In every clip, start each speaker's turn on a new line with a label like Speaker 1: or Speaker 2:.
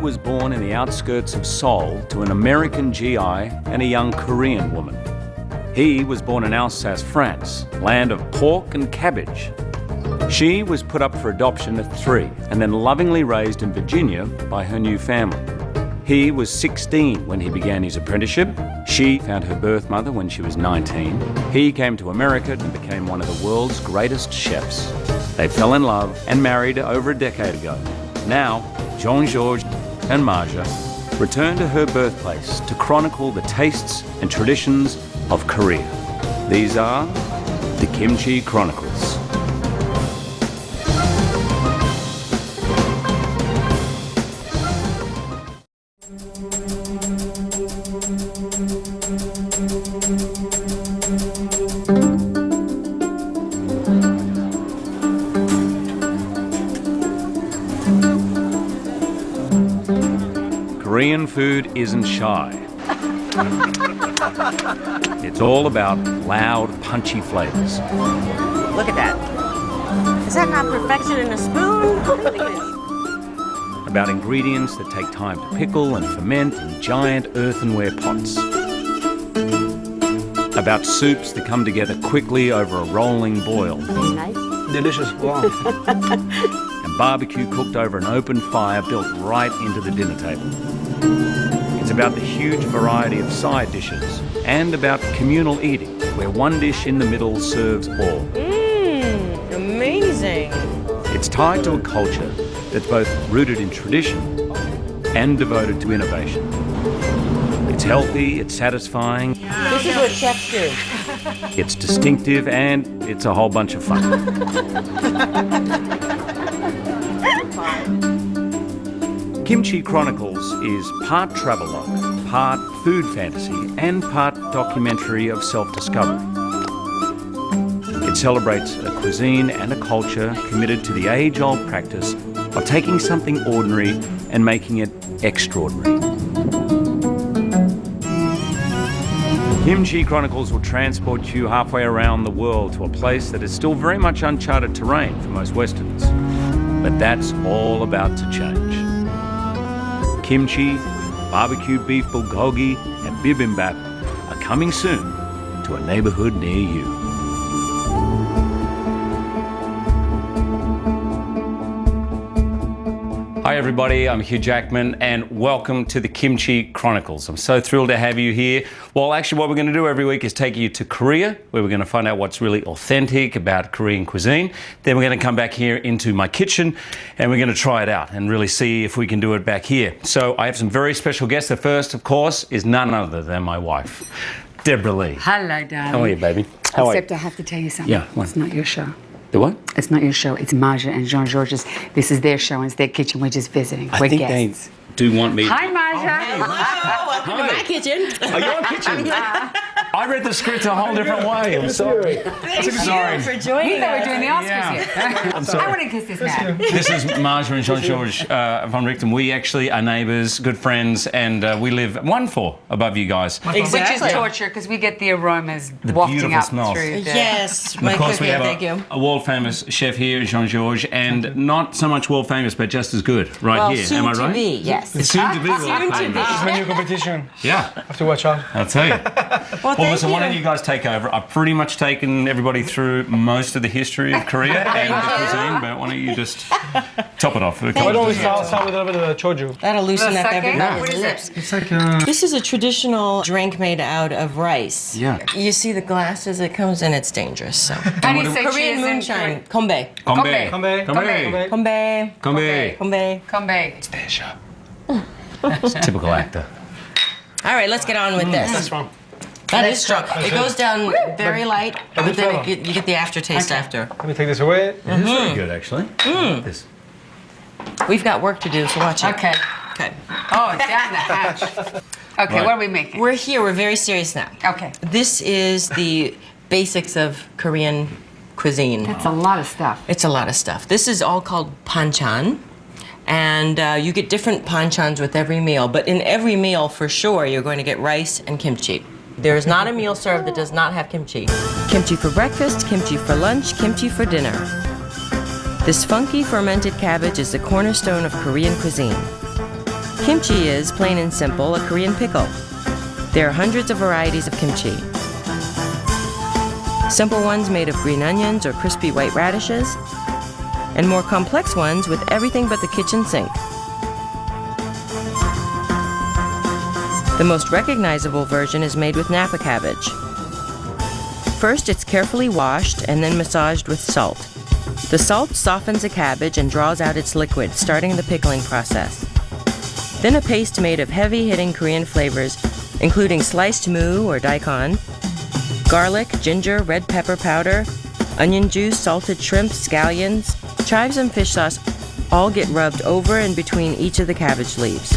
Speaker 1: was born in the outskirts of Seoul to an American GI and a young Korean woman. He was born in Alsace, France, land of pork and cabbage. She was put up for adoption at 3 and then lovingly raised in Virginia by her new family. He was 16 when he began his apprenticeship. She found her birth mother when she was 19. He came to America and became one of the world's greatest chefs. They fell in love and married over a decade ago. Now, Jean-Georges and Marja return to her birthplace to chronicle the tastes and traditions of Korea. These are the Kimchi Chronicles. Korean food isn't shy. It's all about loud, punchy flavors.
Speaker 2: Look at that. Is that not perfection in a spoon? Look at this.
Speaker 1: About ingredients that take time to pickle and ferment in giant earthenware pots. About soups that come together quickly over a rolling boil.
Speaker 2: Nice.
Speaker 3: Delicious. Wow.
Speaker 1: And barbecue cooked over an open fire built right into the dinner table. It's about the huge variety of side dishes and about communal eating, where one dish in the middle serves all.
Speaker 2: Amazing.
Speaker 1: It's tied to a culture that's both rooted in tradition and devoted to innovation. It's healthy, it's satisfying,
Speaker 2: This is what chefs do.
Speaker 1: it's distinctive, and it's a whole bunch of fun. Kimchi Chronicles is part travelogue, part food fantasy, and part documentary of self-discovery. It celebrates a cuisine and a culture committed to the age-old practice of taking something ordinary and making it extraordinary. Kimchi Chronicles will transport you halfway around the world to a place that is still very much uncharted terrain for most Westerners. But that's all about to change. Kimchi, barbecue beef bulgogi, and bibimbap are coming soon to a neighborhood near you. Hi everybody, I'm Hugh Jackman and welcome to the Kimchi Chronicles. I'm so thrilled to have you here. Well, actually what we're going to do every week is take you to Korea, where we're going to find out what's really authentic about Korean cuisine. Then we're going to come back here into my kitchen and we're going to try it out and really see if we can do it back here. So I have some very special guests. The first, of course, is none other than my wife, Deborah Lee.
Speaker 4: Hello, darling.
Speaker 1: How are you, baby? How are you?
Speaker 4: Except I have to tell you something.
Speaker 1: Yeah, what?
Speaker 4: It's not your show.
Speaker 1: The what?
Speaker 4: It's not your show. It's Marja and Jean-Georges. This is their show and it's their kitchen. We're just visiting.
Speaker 1: I
Speaker 4: We're
Speaker 1: think
Speaker 4: guests.
Speaker 1: they do want me.
Speaker 4: Hi, Marja.
Speaker 2: Hello, welcome to my kitchen.
Speaker 1: Oh, your kitchen? I read the script a whole different way. I'm sorry.
Speaker 2: Thank
Speaker 1: Sorry.
Speaker 2: you for
Speaker 4: We
Speaker 2: joining
Speaker 4: thought we were
Speaker 2: us.
Speaker 4: doing the Oscars
Speaker 1: Yeah.
Speaker 4: here.
Speaker 1: I'm sorry.
Speaker 4: I want to kiss this man.
Speaker 1: This is Marja and Jean-Georges von Richten. We actually are neighbours, good friends, and we live 1 floor above you guys.
Speaker 4: Which
Speaker 2: Exactly.
Speaker 4: is torture because we get the aromas
Speaker 1: The
Speaker 4: wafting
Speaker 1: beautiful
Speaker 4: up
Speaker 1: smells.
Speaker 4: through the...
Speaker 2: Yes,
Speaker 1: And
Speaker 2: my
Speaker 1: of course, we
Speaker 2: cooking,
Speaker 1: have
Speaker 2: thank you.
Speaker 1: a world-famous chef here, Jean-Georges, and not so much world-famous, but just as good right
Speaker 2: Well,
Speaker 1: here.
Speaker 2: soon
Speaker 1: Am I
Speaker 2: to
Speaker 1: right?
Speaker 2: be, yes.
Speaker 1: It's soon to be.
Speaker 2: Soon to be.
Speaker 3: It's my new competition.
Speaker 1: Yeah,
Speaker 3: Have to watch out.
Speaker 1: I'll tell you.
Speaker 2: Well,
Speaker 1: Well,
Speaker 2: thank
Speaker 1: listen, why
Speaker 2: you.
Speaker 1: don't you guys take over? I've pretty much taken everybody through most of the history of Korea and the cuisine, but why don't you just top it off?
Speaker 3: Why don't we start with a little bit of choju?
Speaker 2: That'll loosen up
Speaker 4: sake?
Speaker 2: everybody's
Speaker 4: What is
Speaker 2: lips.
Speaker 3: It's like
Speaker 2: This is a traditional drink made out of rice.
Speaker 1: Yeah.
Speaker 2: You see the glasses it comes in, it's dangerous. So.
Speaker 4: How do you say
Speaker 2: Korean
Speaker 4: cheers in
Speaker 2: moonshine, kombae.
Speaker 1: Konbae.
Speaker 3: Konbae.
Speaker 1: Konbae.
Speaker 2: Kombae.
Speaker 1: Konbae.
Speaker 2: Kombae.
Speaker 4: Come back.
Speaker 1: Typical actor.
Speaker 2: All right, let's get on with this.
Speaker 3: That's wrong.
Speaker 2: That is strong. It goes down very light, but
Speaker 3: good
Speaker 2: then
Speaker 3: flavor.
Speaker 2: you get the aftertaste after.
Speaker 3: Let me take this away.
Speaker 1: It's very good, actually. This.
Speaker 2: We've got work to do, so watch it.
Speaker 4: Okay.
Speaker 2: Okay.
Speaker 4: Oh, it's down the hatch. Okay,
Speaker 1: Right.
Speaker 4: what are we making?
Speaker 2: We're here. We're very serious now.
Speaker 4: Okay.
Speaker 2: This is the basics of Korean cuisine.
Speaker 4: That's a lot of stuff.
Speaker 2: It's a lot of stuff. This is all called banchan. And you get different banchans with every meal, but in every meal, for sure, you're going to get rice and kimchi. There is not a meal served that does not have kimchi. Kimchi for breakfast, kimchi for lunch, kimchi for dinner. This funky fermented cabbage is the cornerstone of Korean cuisine. Kimchi is, plain and simple, a Korean pickle. There are hundreds of varieties of kimchi. Simple ones made of green onions or crispy white radishes, and more complex ones with everything but the kitchen sink. The most recognizable version is made with Napa cabbage. First, it's carefully washed and then massaged with salt. The salt softens the cabbage and draws out its liquid, starting the pickling process. Then a paste made of heavy-hitting Korean flavors, including sliced moo or daikon, garlic, ginger, red pepper powder, onion juice, salted shrimp, scallions, chives, and fish sauce all get rubbed over and between each of the cabbage leaves.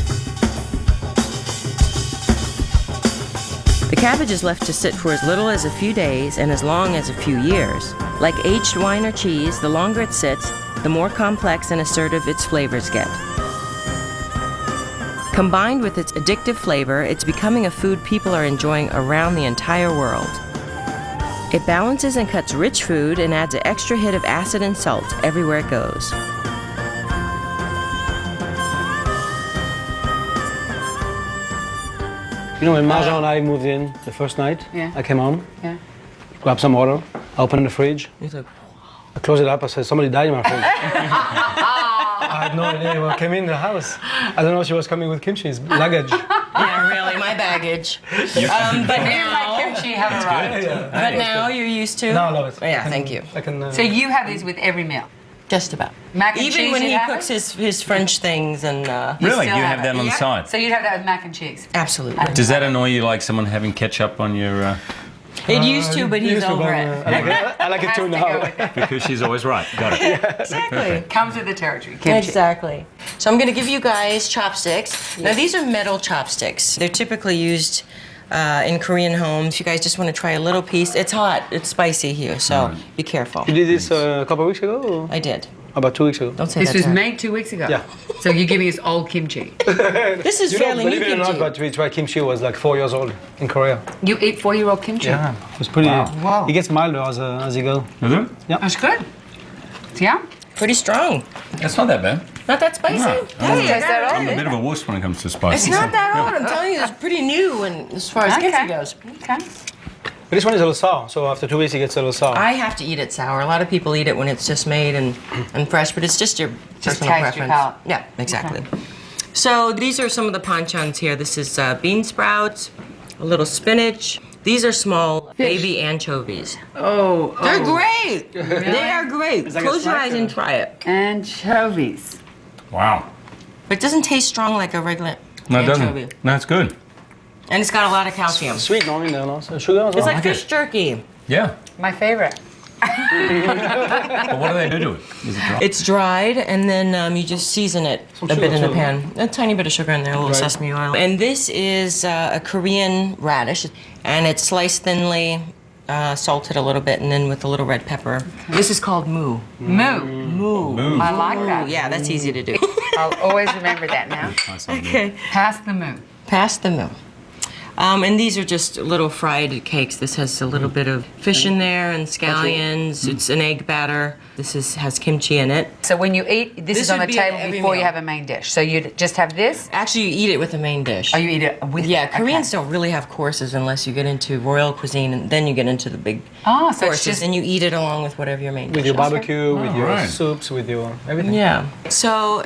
Speaker 2: The cabbage is left to sit for as little as a few days and as long as a few years. Like aged wine or cheese, the longer it sits, the more complex and assertive its flavors get. Combined with its addictive flavor, it's becoming a food people are enjoying around the entire world. It balances and cuts rich food and adds an extra hit of acid and salt everywhere it goes.
Speaker 3: You know, when Marjan and I moved in the first night,
Speaker 4: Yeah.
Speaker 3: I came home,
Speaker 4: Yeah.
Speaker 3: grabbed some water, I opened the fridge,
Speaker 2: He's like,
Speaker 3: I closed it up, I said, somebody died in my fridge. I had no idea what came in the house. I don't know if she was coming with kimchi's luggage.
Speaker 2: yeah, really, my baggage. But now,
Speaker 4: Kimchi have arrived.
Speaker 2: but now you're used to.
Speaker 3: No, I love it.
Speaker 2: Yeah, thank you.
Speaker 3: I can,
Speaker 4: So you have these with every meal?
Speaker 2: Just about.
Speaker 4: Mac and
Speaker 2: Even
Speaker 4: cheese
Speaker 2: when
Speaker 4: you'd
Speaker 2: he
Speaker 4: have
Speaker 2: cooks
Speaker 4: it?
Speaker 2: his French things and
Speaker 1: Really?
Speaker 4: still
Speaker 1: You
Speaker 4: have
Speaker 1: have that
Speaker 4: it?
Speaker 1: on the
Speaker 2: Yeah.
Speaker 1: side?
Speaker 4: So you'd have that with mac and cheese?
Speaker 2: absolutely.
Speaker 1: Does that annoy you, like someone having ketchup on your...
Speaker 2: It used to, but he's
Speaker 3: used to,
Speaker 2: over
Speaker 3: but,
Speaker 2: it.
Speaker 3: I like it
Speaker 4: Has
Speaker 3: too
Speaker 4: to go
Speaker 3: now.
Speaker 4: with it.
Speaker 1: because she's always right. Got it.
Speaker 2: Exactly.
Speaker 4: Comes with the territory. Kimchi.
Speaker 2: Exactly. So I'm going to give you guys chopsticks. Now these are metal chopsticks. They're typically used in Korean homes. If you guys just want to try a little piece, it's hot, it's spicy here, so be careful.
Speaker 3: You did this a couple of weeks ago? Or
Speaker 2: I did.
Speaker 3: about 2 weeks ago?
Speaker 2: Don't say
Speaker 4: This
Speaker 2: that.
Speaker 4: was
Speaker 2: to her.
Speaker 4: made 2 weeks ago?
Speaker 3: Yeah.
Speaker 4: So you're giving us old kimchi.
Speaker 2: This is
Speaker 3: You know,
Speaker 2: fairly new
Speaker 3: believe it or
Speaker 2: kimchi.
Speaker 3: not, but we tried kimchi was like 4 years old in Korea.
Speaker 4: You eat 4-year-old kimchi?
Speaker 3: Yeah, it was pretty.
Speaker 4: Wow.
Speaker 3: It gets milder as you go.
Speaker 1: Is it?
Speaker 4: That's good. Yeah?
Speaker 2: Pretty strong.
Speaker 1: It's not that bad.
Speaker 2: Not that spicy.
Speaker 1: No.
Speaker 2: Hey,
Speaker 4: Taste that
Speaker 1: I'm a bit of a wuss when it comes to spice.
Speaker 2: it's not that old. I'm telling you, it's pretty new and as far as kimchi goes.
Speaker 4: Okay.
Speaker 3: But this one is a little sour, so after 2 weeks it gets a little sour.
Speaker 2: I have to eat it sour. A lot of people eat it when it's just made and fresh, but it's just your
Speaker 4: Just
Speaker 2: personal
Speaker 4: taste your
Speaker 2: preference.
Speaker 4: palate.
Speaker 2: Yeah, exactly. So these are some of the panchans here. This is bean sprouts, a little spinach. These are small baby anchovies.
Speaker 4: Oh,
Speaker 2: They're great. They are great.
Speaker 3: like a
Speaker 2: Close your
Speaker 3: snack,
Speaker 2: eyes and try it.
Speaker 4: Anchovies.
Speaker 1: Wow.
Speaker 2: But it doesn't taste strong like a regular
Speaker 1: No, it
Speaker 2: anchovy.
Speaker 1: doesn't. No, it's good.
Speaker 2: And it's got a lot of calcium.
Speaker 3: Sweet, no, in there, no? So sugar as well.
Speaker 2: It's like fish jerky.
Speaker 1: Yeah.
Speaker 4: My favorite.
Speaker 1: But what do they do to it? Is it dry?
Speaker 2: It's dried, and then you just season it a
Speaker 3: sugar
Speaker 2: bit in the
Speaker 3: too.
Speaker 2: pan. A tiny bit of sugar in there, a little
Speaker 3: Right.
Speaker 2: sesame oil. And this is a Korean radish, and it's sliced thinly, salted a little bit, and then with a little red pepper. This is called moo.
Speaker 4: Moo.
Speaker 1: Moo.
Speaker 4: I like that.
Speaker 2: Yeah, that's easy to do.
Speaker 4: I'll always remember that now.
Speaker 2: Okay.
Speaker 4: Pass the moo.
Speaker 2: Pass the moo. And these are just little fried cakes. This has a little bit of fish in there and scallions. It's an egg batter. This has kimchi in it.
Speaker 4: So when you eat, this is on the
Speaker 2: would be at
Speaker 4: table
Speaker 2: every
Speaker 4: before you
Speaker 2: meal.
Speaker 4: have a main dish. So you just have this?
Speaker 2: Actually, you eat it with the main dish.
Speaker 4: Or you eat it with
Speaker 2: Yeah,
Speaker 4: okay.
Speaker 2: Koreans don't really have courses unless you get into royal cuisine, and then you get into the big
Speaker 4: Oh, so it's
Speaker 2: courses,
Speaker 4: just
Speaker 2: and you eat it along with whatever your main
Speaker 3: With
Speaker 2: dish
Speaker 3: your
Speaker 2: is.
Speaker 3: barbecue, with your
Speaker 1: right.
Speaker 3: soups, with your everything.
Speaker 2: Yeah. So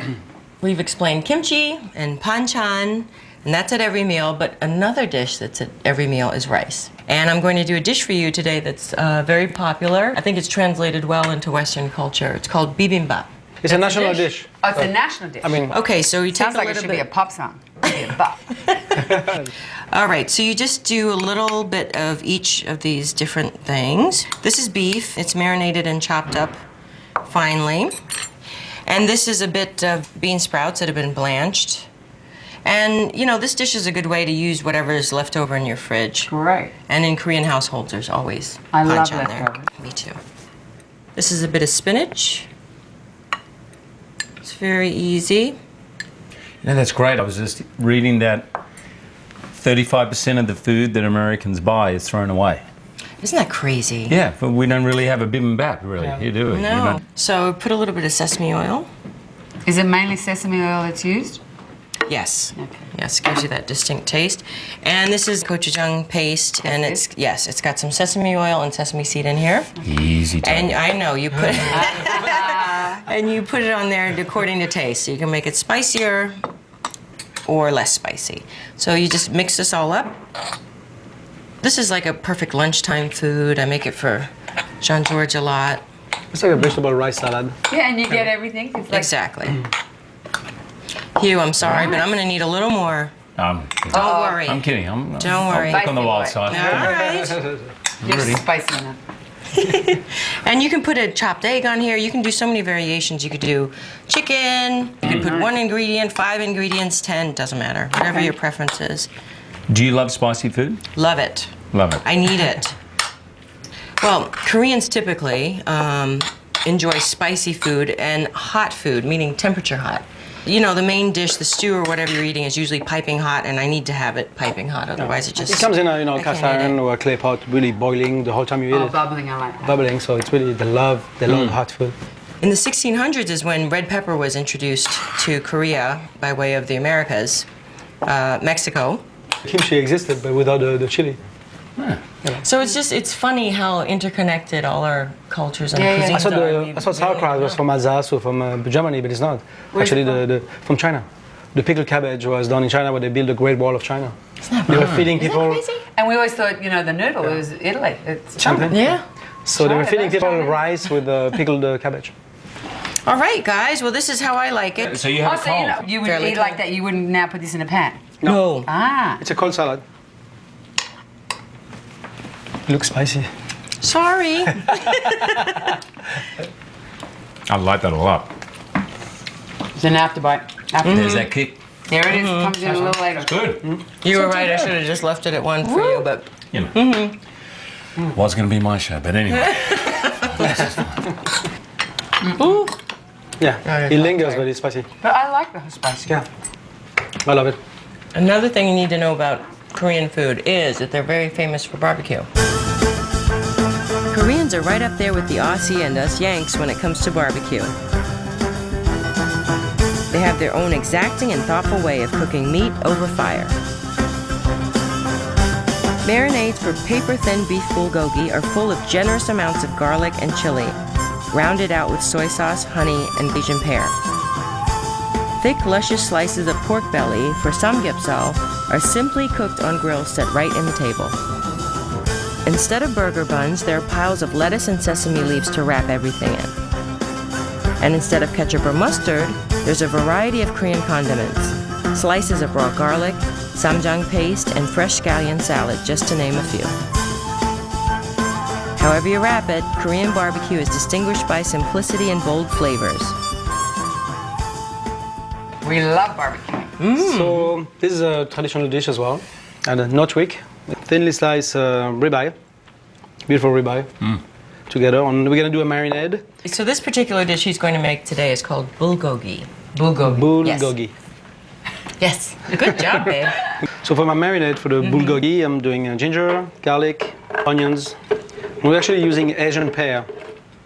Speaker 2: we've explained kimchi and panchan, and that's at every meal, but another dish that's at every meal is rice. And I'm going to do a dish for you today that's very popular. I think it's translated well into Western culture. It's called bibimbap.
Speaker 3: It's a national dish.
Speaker 4: Oh, it's a national dish.
Speaker 3: I mean,
Speaker 2: Okay, so you take
Speaker 4: sounds
Speaker 2: a
Speaker 4: like it
Speaker 2: little
Speaker 4: should be a
Speaker 2: bit.
Speaker 4: pop song. Bibimbap.
Speaker 2: All right, so you just do a little bit of each of these different things. This is beef. It's marinated and chopped up finely. And this is a bit of bean sprouts that have been blanched. And, you know, this dish is a good way to use whatever is left over in your fridge.
Speaker 4: Great.
Speaker 2: And in Korean households, there's always
Speaker 4: I love
Speaker 2: panchan there.
Speaker 4: leftovers.
Speaker 2: Me too. This is a bit of spinach. It's very easy.
Speaker 1: Yeah, that's great. I was just reading that 35% of the food that Americans buy is thrown away.
Speaker 2: Isn't that crazy?
Speaker 1: Yeah, but we don't really have a bibimbap, really.
Speaker 3: Yeah.
Speaker 1: You do it. You
Speaker 2: No.
Speaker 1: don't-
Speaker 2: So put a little bit of sesame oil.
Speaker 4: Is it mainly sesame oil that's used?
Speaker 2: Yes.
Speaker 4: Okay.
Speaker 2: Yes, gives you that distinct taste. And this is gochujang paste, and it's got some sesame oil and sesame seed in here.
Speaker 1: Easy to.
Speaker 2: And I know you put and you put it on there according to taste. So you can make it spicier or less spicy. So you just mix this all up. This is like a perfect lunchtime food. I make it for Jean-Georges a lot.
Speaker 3: It's like a vegetable rice salad.
Speaker 4: Yeah, and you get everything. It's like,
Speaker 2: Exactly. Hugh, I'm sorry, but I'm going to need a little more. Don't worry.
Speaker 1: I'm kidding.
Speaker 2: Don't worry.
Speaker 1: I'll look on the wild
Speaker 2: All
Speaker 1: side.
Speaker 2: right.
Speaker 4: you're spicy enough.
Speaker 2: And you can put a chopped egg on here. You can do so many variations. You could do chicken. You could put 1 ingredient, 5 ingredients, 10. Doesn't matter. Whatever your preference is.
Speaker 1: Do you love spicy food?
Speaker 2: Love it.
Speaker 1: Love it.
Speaker 2: I need it. Well, Koreans typically enjoy spicy food and hot food, meaning temperature hot. You know, the main dish, the stew or whatever you're eating, is usually piping hot, and I need to have it piping hot. Otherwise, it just...
Speaker 3: It comes in a
Speaker 2: I
Speaker 3: cast
Speaker 2: can't eat
Speaker 3: iron
Speaker 2: it.
Speaker 3: or a clay pot, really boiling the whole time you eat
Speaker 4: Oh,
Speaker 3: it.
Speaker 4: bubbling, I like that.
Speaker 3: Bubbling, so it's really, they love hot food.
Speaker 2: In the 1600s is when red pepper was introduced to Korea by way of the Americas, Mexico.
Speaker 3: Kimchi existed, but without the chili.
Speaker 2: So it's funny how interconnected all our cultures and
Speaker 4: Yeah, yeah.
Speaker 2: cuisines
Speaker 3: I thought sauerkraut was from Alsace or from Germany, but it's not. Actually, from China. The pickled cabbage was done in China, where they built the Great Wall of China. They were feeding people.
Speaker 4: And we always thought, the noodle was Italy. It's
Speaker 3: Champagne.
Speaker 2: Yeah.
Speaker 3: So they were
Speaker 4: China,
Speaker 3: feeding
Speaker 4: that's
Speaker 3: people
Speaker 4: China.
Speaker 3: rice with pickled cabbage.
Speaker 2: All right, guys. Well, this is how I like it.
Speaker 1: So you have
Speaker 4: Oh,
Speaker 1: a
Speaker 4: so
Speaker 1: cold.
Speaker 4: you would
Speaker 2: Fairly
Speaker 4: eat like that. You wouldn't now put this in a pan.
Speaker 2: No.
Speaker 4: Ah.
Speaker 3: It's a cold salad. Looks spicy.
Speaker 2: Sorry.
Speaker 1: I light that all up.
Speaker 4: It's an afterbite.
Speaker 1: There's that kick.
Speaker 4: There it is. Comes in a little later.
Speaker 1: Good.
Speaker 2: You were right. I should have just left it at 1 for you, but
Speaker 1: You know. Was going to be my show, but anyway.
Speaker 3: Yeah, it lingers, but it's spicy.
Speaker 4: But I like the spicy.
Speaker 3: Yeah, I love it.
Speaker 2: another thing you need to know about Korean food is that they're very famous for barbecue. Koreans are right up there with the Aussie and us Yanks when it comes to barbecue. They have their own exacting and thoughtful way of cooking meat over fire. Marinades for paper-thin beef bulgogi are full of generous amounts of garlic and chili, rounded out with soy sauce, honey, and Asian pear. Thick, luscious slices of pork belly for samgyeopsal are simply cooked on grills set right in the table. Instead of burger buns, there are piles of lettuce and sesame leaves to wrap everything in. And instead of ketchup or mustard, there's a variety of Korean condiments, slices of raw garlic, samjang paste, and fresh scallion salad, just to name a few. However you wrap it, Korean barbecue is distinguished by simplicity and bold flavors.
Speaker 4: We love barbecue.
Speaker 3: So this is a traditional dish as well, and a notwick, thinly sliced ribeye, beautiful ribeye, together. And we're gonna do a marinade.
Speaker 2: So this particular dish he's going to make today is called bulgogi. Bulgogi.
Speaker 3: Bulgogi.
Speaker 2: Yes. Good job, babe.
Speaker 3: So for my marinade for the bulgogi, I'm doing ginger, garlic, onions. We're actually using Asian pear,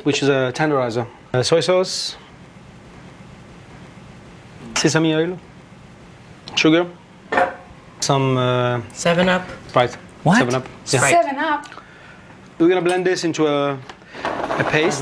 Speaker 3: which is a tenderizer. Soy sauce, sesame oil, sugar, some
Speaker 2: 7-Up.
Speaker 3: Sprite.
Speaker 1: What?
Speaker 3: 7-Up. Yeah.
Speaker 2: Sprite.
Speaker 4: 7-Up.
Speaker 3: We're gonna blend this into a paste.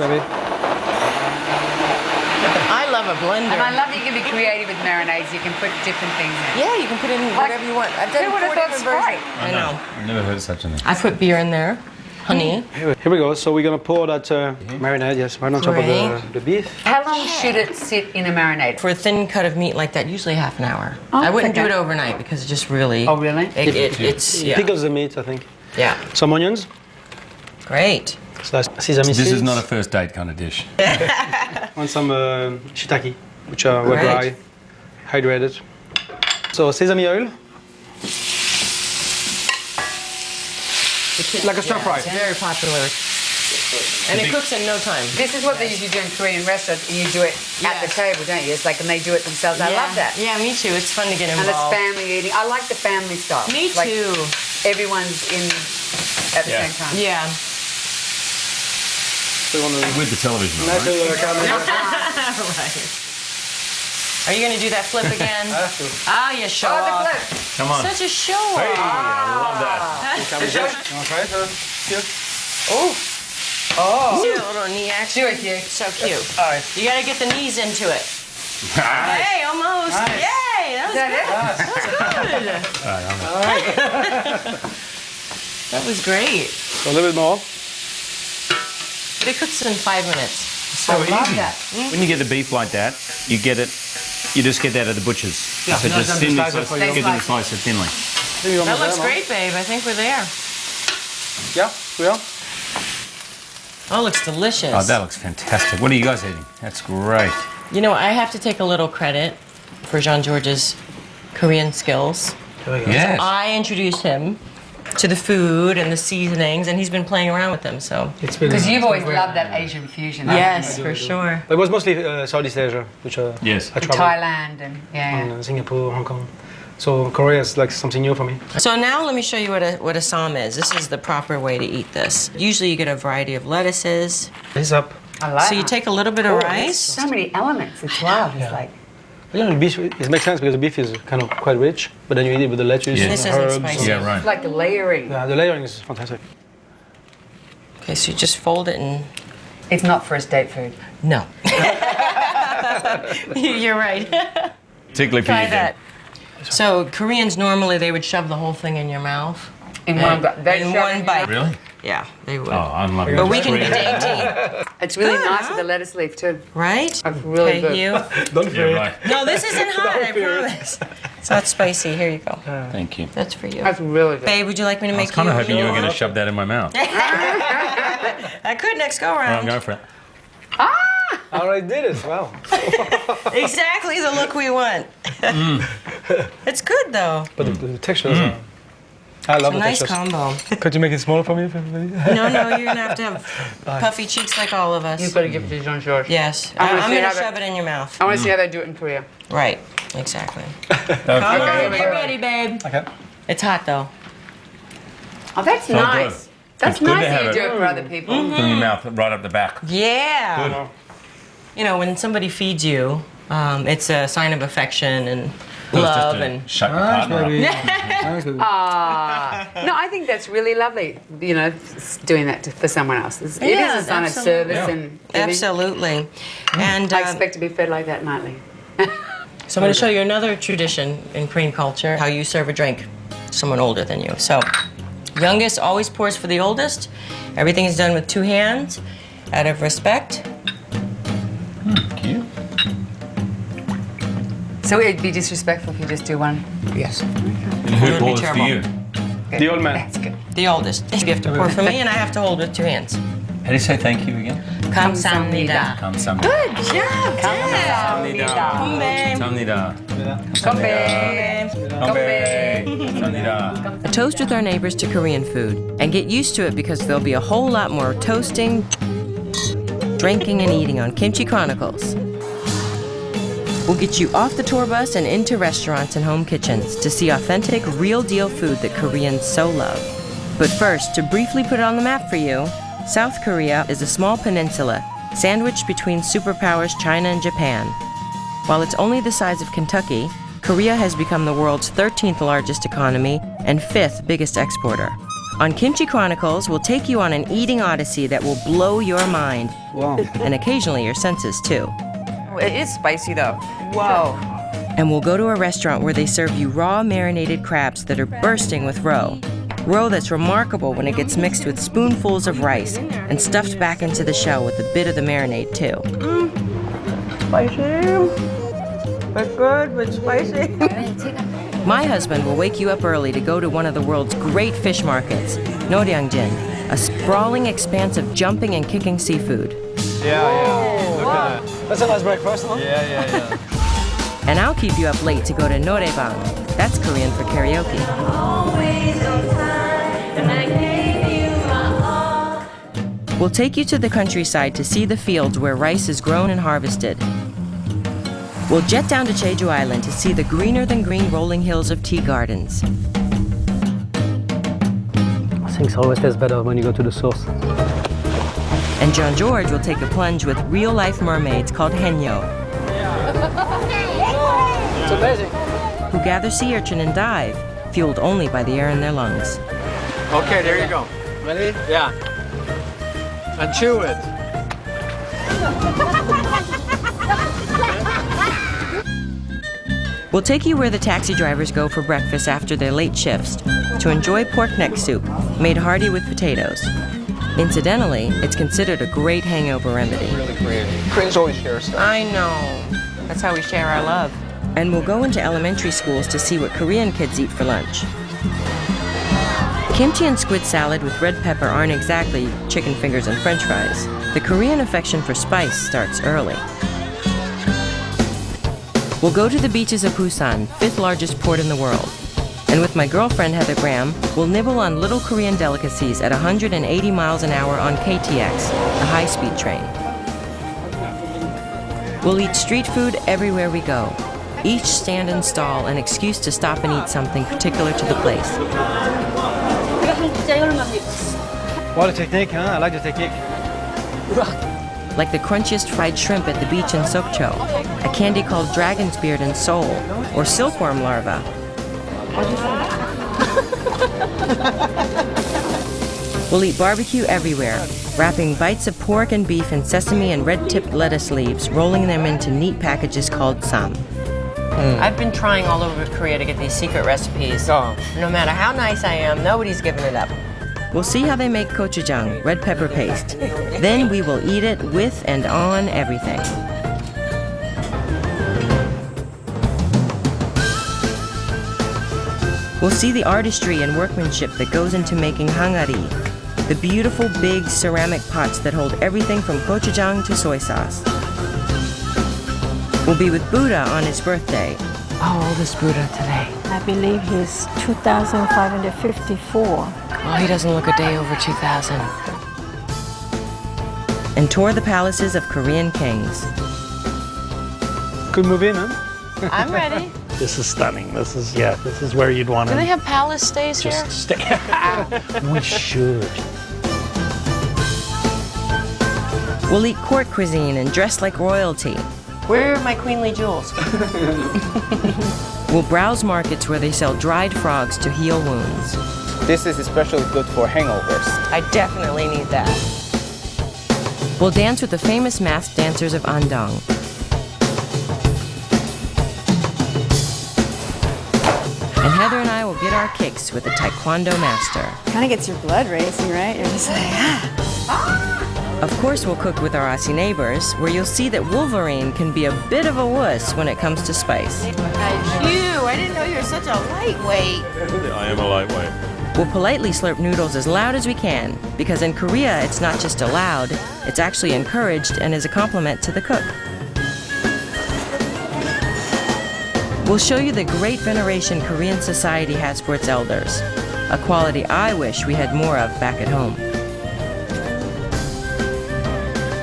Speaker 2: I love a blender.
Speaker 4: And I love that you can be creative with marinades. You can put different things in.
Speaker 2: Yeah, you can put in whatever you want. I've done
Speaker 4: Who would have
Speaker 2: 4
Speaker 4: thought
Speaker 2: different versions.
Speaker 4: Sprite?
Speaker 2: I know.
Speaker 1: I've never heard of such a thing.
Speaker 2: I put beer in there, honey.
Speaker 3: Here we go. So we're gonna pour that marinade, yes, right on top of
Speaker 2: Great.
Speaker 3: the beef.
Speaker 4: How long should it sit in a marinade?
Speaker 2: For a thin cut of meat like that, usually half an hour.
Speaker 4: Oh,
Speaker 2: I wouldn't do
Speaker 4: okay.
Speaker 2: it overnight because it just really...
Speaker 4: Oh, really?
Speaker 2: It's, yeah.
Speaker 3: Pickles the meat, I think.
Speaker 2: Yeah.
Speaker 3: Some onions,
Speaker 2: Great.
Speaker 3: sliced sesame seeds.
Speaker 1: This is not a first date kind of dish.
Speaker 3: And some shiitake, which are were dry,
Speaker 2: Right.
Speaker 3: hydrated. So sesame oil. Like a stir fry.
Speaker 2: It's very popular. And it cooks in no time.
Speaker 4: This is what they usually do in Korean restaurants, and you do it at the table, don't you? It's like, and they do it themselves. I love that.
Speaker 2: Yeah, me too. It's fun to get
Speaker 4: And it's
Speaker 2: involved.
Speaker 4: family eating. I like the family style.
Speaker 2: Me
Speaker 4: Like,
Speaker 2: too.
Speaker 4: everyone's in at the
Speaker 1: Yeah.
Speaker 4: same time.
Speaker 2: Yeah.
Speaker 3: So you want to
Speaker 1: With the television on,
Speaker 3: nice
Speaker 1: right?
Speaker 3: little caramel.
Speaker 2: Right. Are you going to do that flip again? Ah, you show
Speaker 4: Oh, the
Speaker 2: off.
Speaker 4: flip.
Speaker 1: Come on.
Speaker 2: Such a show off.
Speaker 1: Hey, I love that.
Speaker 3: You want to try it? Here.
Speaker 2: See that little knee action?
Speaker 4: Do it, Hugh.
Speaker 2: So cute.
Speaker 3: All right.
Speaker 2: You got to get the knees into it. Hey, almost.
Speaker 3: Nice.
Speaker 2: Yay, that
Speaker 4: Is that it?
Speaker 2: was good. That was great.
Speaker 3: So a little bit more.
Speaker 2: But it cooks in 5 minutes.
Speaker 1: So
Speaker 4: I love
Speaker 1: easy.
Speaker 4: that.
Speaker 1: When you get the beef like that, you get it. You just get that at the butcher's.
Speaker 3: Yeah,
Speaker 1: So
Speaker 3: no,
Speaker 1: just
Speaker 3: don't
Speaker 1: thinly
Speaker 3: slice it
Speaker 1: slice
Speaker 3: for
Speaker 1: it.
Speaker 3: you.
Speaker 1: Get them to slice it thinly.
Speaker 2: That looks great, babe. I think we're there.
Speaker 3: Yeah, we are.
Speaker 2: Oh, it looks delicious.
Speaker 1: Oh, that looks fantastic. What are you guys eating? That's great.
Speaker 2: You know, I have to take a little credit for Jean-Georges' Korean skills.
Speaker 1: Yes.
Speaker 2: I introduced him to the food and the seasonings, and he's been playing around with them, so.
Speaker 3: It's been.
Speaker 4: Because you've always loved that Asian fusion. haven't
Speaker 2: Yes,
Speaker 4: you?
Speaker 2: for sure.
Speaker 3: It was mostly Southeast Asia, which
Speaker 1: Yes.
Speaker 3: I
Speaker 4: And
Speaker 3: traveled
Speaker 4: Thailand and
Speaker 3: in Singapore, Hong Kong. So Korea is like something new for me.
Speaker 2: So now let me show you what a sam is. This is the proper way to eat this. Usually you get a variety of lettuces.
Speaker 3: This is up.
Speaker 4: I like
Speaker 2: So you
Speaker 4: that.
Speaker 2: take a little bit of rice.
Speaker 4: So many elements. It's wild. It's like
Speaker 3: You know, beef, it makes sense because the beef is kind of quite rich, but then you eat it with the lettuce,
Speaker 1: Yeah.
Speaker 2: This
Speaker 3: the
Speaker 2: isn't
Speaker 3: herbs.
Speaker 2: spicy.
Speaker 1: Yeah, right.
Speaker 4: it's like the layering.
Speaker 3: Yeah, the layering is fantastic.
Speaker 2: Okay, so you just fold it and
Speaker 4: It's not first date food.
Speaker 2: no. You're right.
Speaker 1: Particularly for
Speaker 2: Try
Speaker 1: you,
Speaker 2: that. So Koreans normally they would shove the whole thing in your mouth.
Speaker 4: In one bite. They
Speaker 2: In
Speaker 4: shove it
Speaker 2: one
Speaker 4: in
Speaker 2: bite.
Speaker 1: Really?
Speaker 2: Yeah, they would.
Speaker 1: Oh, I'm loving
Speaker 2: But
Speaker 1: this.
Speaker 2: we can be
Speaker 1: Korean.
Speaker 2: dainty,
Speaker 4: It's really
Speaker 2: Good,
Speaker 4: nice
Speaker 2: huh?
Speaker 4: with the lettuce leaf too.
Speaker 2: right?
Speaker 4: That's really good.
Speaker 2: You.
Speaker 3: Don't
Speaker 1: Yeah,
Speaker 3: fear it.
Speaker 1: right.
Speaker 2: No, this isn't hot, I promise. It's not spicy. Here you go.
Speaker 1: Thank you.
Speaker 2: That's for you.
Speaker 4: That's really good.
Speaker 2: Babe, would you like me to
Speaker 1: I
Speaker 2: make
Speaker 1: was kind of
Speaker 2: you
Speaker 1: hoping you were
Speaker 2: a
Speaker 1: going to shove that in my mouth.
Speaker 2: I could next go
Speaker 1: All right, I'm
Speaker 2: around.
Speaker 1: going for it.
Speaker 3: I already did it. Wow.
Speaker 2: Exactly the look we want. It's good though.
Speaker 3: But the textures are. I love
Speaker 2: A
Speaker 3: the
Speaker 2: nice
Speaker 3: textures.
Speaker 2: combo.
Speaker 3: Could you make it smaller for me?
Speaker 2: No, you're gonna have to have puffy cheeks like all of us.
Speaker 4: You've got to give it to Jean-Georges.
Speaker 2: Yes,
Speaker 4: I wanna
Speaker 2: I'm
Speaker 4: see
Speaker 2: gonna
Speaker 4: how
Speaker 2: shove it in your mouth.
Speaker 4: I want to see how they do it in Korea.
Speaker 2: Right, exactly.
Speaker 1: Okay.
Speaker 2: Come on,
Speaker 4: here we
Speaker 2: get
Speaker 4: go.
Speaker 2: ready, babe.
Speaker 3: Okay.
Speaker 2: It's hot though.
Speaker 4: Oh, that's
Speaker 1: So
Speaker 4: nice.
Speaker 1: good.
Speaker 4: That's
Speaker 1: It's good
Speaker 4: nice
Speaker 1: to
Speaker 4: that
Speaker 1: have
Speaker 4: you
Speaker 1: it.
Speaker 4: do it for other people.
Speaker 1: In your mouth, right up the back.
Speaker 2: Yeah.
Speaker 1: Good.
Speaker 2: You know, when somebody feeds you, it's a sign of affection and
Speaker 1: Well, it's just
Speaker 2: love
Speaker 1: to
Speaker 2: and.
Speaker 1: shut your
Speaker 3: Nice,
Speaker 1: partner up.
Speaker 3: baby. Nice, baby.
Speaker 4: No, I think that's really lovely. You know, doing that for someone else. It is
Speaker 2: Yeah,
Speaker 4: a sign
Speaker 2: absolutely.
Speaker 4: of service
Speaker 1: Yeah.
Speaker 4: and giving.
Speaker 2: Absolutely. And
Speaker 4: I expect to be fed like that nightly.
Speaker 2: so I'm going to show you another tradition in Korean culture, how you serve a drink to someone older than you. So, youngest always pours for the oldest. Everything is done with 2 hands out of respect.
Speaker 1: Cute.
Speaker 4: So it'd be disrespectful if you just do one.
Speaker 2: Yes.
Speaker 1: And
Speaker 2: It
Speaker 1: who
Speaker 2: would be
Speaker 1: pours for
Speaker 2: terrible.
Speaker 1: you?
Speaker 3: The old man.
Speaker 4: That's good.
Speaker 2: The oldest. You have to pour for me and I have to hold with 2 hands.
Speaker 1: How do you say thank you again?
Speaker 2: 감사합니다.
Speaker 1: 감사합니다.
Speaker 2: Good job, Dad.
Speaker 1: 감사합니다.
Speaker 2: 감사합니다.
Speaker 1: 감사합니다. 건배. 감사합니다.
Speaker 2: Toast with our neighbors to Korean food and get used to it because there'll be a whole lot more toasting, drinking, and eating on Kimchi Chronicles. We'll get you off the tour bus and into restaurants and home kitchens to see authentic, real-deal food that Koreans so love. But first, to briefly put it on the map for you, South Korea is a small peninsula sandwiched between superpowers China and Japan. While it's only the size of Kentucky, Korea has become the world's 13th largest economy and 5th biggest exporter. On Kimchi Chronicles, we'll take you on an eating odyssey that will blow your mind,
Speaker 3: Wow.
Speaker 2: and occasionally your senses too.
Speaker 5: It is spicy though.
Speaker 4: Whoa.
Speaker 2: And we'll go to a restaurant where they serve you raw marinated crabs that are bursting with roe. Roe that's remarkable when it gets mixed with spoonfuls of rice and stuffed back into the shell with a bit of the marinade too.
Speaker 5: Spicy. But good, but spicy.
Speaker 2: My husband will wake you up early to go to one of the world's great fish markets, Noryangjin, a sprawling expanse of jumping and kicking seafood.
Speaker 3: Yeah. Look at that. That's a nice breakfast, huh?
Speaker 6: Yeah.
Speaker 2: And I'll keep you up late to go to noraebang. That's Korean for karaoke. We'll take you to the countryside to see the fields where rice is grown and harvested. We'll jet down to Jeju Island to see the greener-than-green rolling hills of tea gardens.
Speaker 3: Things always taste better when you go to the source.
Speaker 2: And Jean-Georges will take a plunge with real-life mermaids called henyo.
Speaker 3: It's amazing.
Speaker 2: who gather sea urchin and dive, fueled only by the air in their lungs.
Speaker 6: Okay, there you go.
Speaker 3: Ready?
Speaker 6: Yeah. And chew it.
Speaker 2: We'll take you where the taxi drivers go for breakfast after their late shifts to enjoy pork neck soup, made hearty with potatoes. Incidentally, it's considered a great hangover remedy.
Speaker 6: Really great. Koreans always share stuff.
Speaker 2: I know. That's how we share our love. And we'll go into elementary schools to see what Korean kids eat for lunch. Kimchi and squid salad with red pepper aren't exactly chicken fingers and french fries. The Korean affection for spice starts early. We'll go to the beaches of Busan, 5th largest port in the world. And with my girlfriend Heather Graham, we'll nibble on little Korean delicacies at 180 miles an hour on KTX, the high-speed train. We'll eat street food everywhere we go. Each stand and stall an excuse to stop and eat something particular to the place.
Speaker 3: What a technique, huh? I like the technique.
Speaker 2: Like the crunchiest fried shrimp at the beach in Sokcho, a candy called dragon's beard in Seoul, or silkworm larva. We'll eat barbecue everywhere, wrapping bites of pork and beef in sesame and red-tipped lettuce leaves, rolling them into neat packages called sam. I've been trying all over Korea to get these secret recipes.
Speaker 6: Oh.
Speaker 2: No matter how nice I am, nobody's giving it up. We'll see how they make gochujang, red pepper paste. Then we will eat it with and on everything. We'll see the artistry and workmanship that goes into making hangari, the beautiful big ceramic pots that hold everything from gochujang to soy sauce. We'll be with Buddha on his birthday. How old is Buddha today?
Speaker 7: I believe he's 2,554.
Speaker 2: Oh, he doesn't look a day over 2,000. And tour the palaces of Korean kings.
Speaker 3: Could move in, huh?
Speaker 2: I'm ready.
Speaker 8: This is stunning. This is where you'd want to
Speaker 2: Do they have palace stays here?
Speaker 8: just stay. We should.
Speaker 2: We'll eat court cuisine and dress like royalty. Where are my queenly jewels? We'll browse markets where they sell dried frogs to heal wounds.
Speaker 6: This is especially good for hangovers.
Speaker 2: I definitely need that. We'll dance with the famous masked dancers of Andong. And Heather and I will get our kicks with the Taekwondo master.
Speaker 7: Kind of gets your blood racing, right? You're just like, ah.
Speaker 2: Of course, we'll cook with our Aussie neighbors, where you'll see that Wolverine can be a bit of a wuss when it comes to spice.
Speaker 5: I didn't know you were such a lightweight.
Speaker 8: I am a lightweight.
Speaker 2: We'll politely slurp noodles as loud as we can, because in Korea, it's not just allowed, it's actually encouraged and is a compliment to the cook. We'll show you the great veneration Korean society has for its elders, a quality I wish we had more of back at home.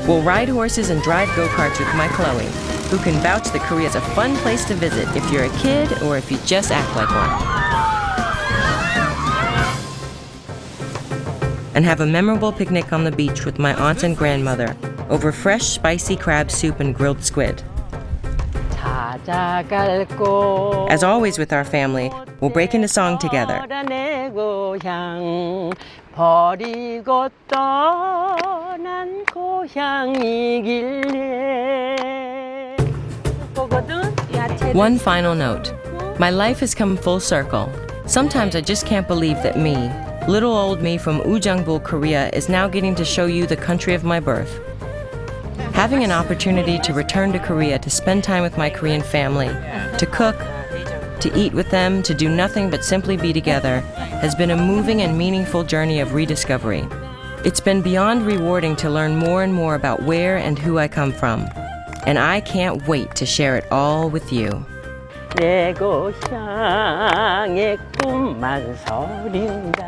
Speaker 2: We'll ride horses and drive go-karts with my Chloe, who can vouch that Korea's a fun place to visit if you're a kid or if you just act like one. And have a memorable picnic on the beach with my aunt and grandmother over fresh, spicy crab soup and grilled squid. As always with our family, we'll break into song together. One final note. My life has come full circle. Sometimes I just can't believe that me, little old me from Ujangbul, Korea, is now getting to show you the country of my birth. Having an opportunity to return to Korea to spend time with my Korean family, to cook, to eat with them, to do nothing but simply be together, has been a moving and meaningful journey of rediscovery. It's been beyond rewarding to learn more and more about where and who I come from. And I can't wait to share it all with you.
Speaker 9: 내 고향의 꿈만 서린다